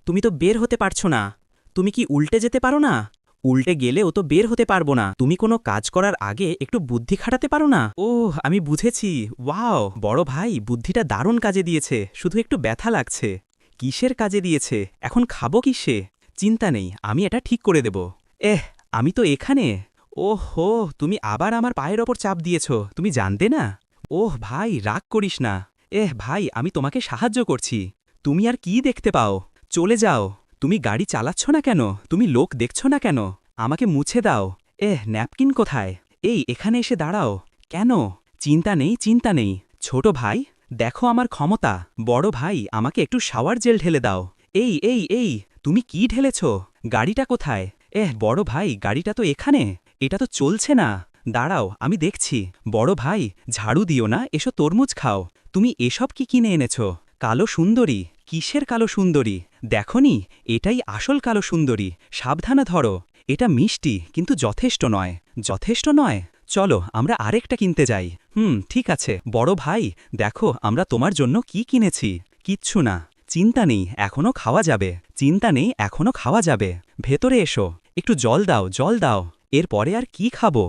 তুমি তো বের হতে পারছো না। তুমি কি উল্টে যেতে পারো না? উল্টে গেলেও তো বের হতে পারবো না। তুমি কোনো কাজ করার আগে একটু বুদ্ধি খাটাতে পারো না? ওহ, আমি বুঝেছি। ওয়াও, বড় ভাই বুদ্ধিটা দারুণ কাজে দিয়েছে, শুধু একটু ব্যথা লাগছে। কিসের কাজে দিয়েছে? এখন খাবো কিসে? চিন্তা নেই, আমি এটা ঠিক করে দেব। এহ, আমি তো এখানে। ওহো, তুমি আবার আমার পায়ের ওপর চাপ দিয়েছ, তুমি জানতে না? ওহ ভাই, রাগ করিস না। ভাই, আমি তোমাকে সাহায্য করছি। তুমি আর কি দেখতে পাও? চলে যাও। তুমি গাড়ি চালাচ্ছ না কেন? তুমি লোক দেখছ না কেন? আমাকে মুছে দাও। ন্যাপকিন কোথায়? এখানে এসে দাঁড়াও। কেন? চিন্তা নেই, চিন্তা নেই। ছোট ভাই, দেখো আমার ক্ষমতা। বড় ভাই, আমাকে একটু শাওয়ার জেল ঢেলে দাও। এই, তুমি কি ঢেলেছ? গাড়িটা কোথায়? বড় ভাই, গাড়িটা তো এখানে। এটা তো চলছে না। দাঁড়াও, আমি দেখছি। বড় ভাই, ঝাড়ু দিও না, এসো তরমুজ খাও। তুমি এসব কি কিনে এনেছ? কালো সুন্দরী? কিসের কালো সুন্দরী? দেখনি, এটাই আসল কালো সুন্দরী। সাবধানে ধরো। এটা মিষ্টি, কিন্তু যথেষ্ট নয়। যথেষ্ট নয়? চলো, আমরা আরেকটা কিনতে যাই। ঠিক আছে। বড় ভাই, দেখো আমরা তোমার জন্য কি কিনেছি। কিচ্ছু না। চিন্তা নেই, এখনো খাওয়া যাবে। চিন্তা নেই, এখনো খাওয়া যাবে। ভেতরে এসো। একটু জল দাও, জল দাও। এরপরে আর কি খাবো?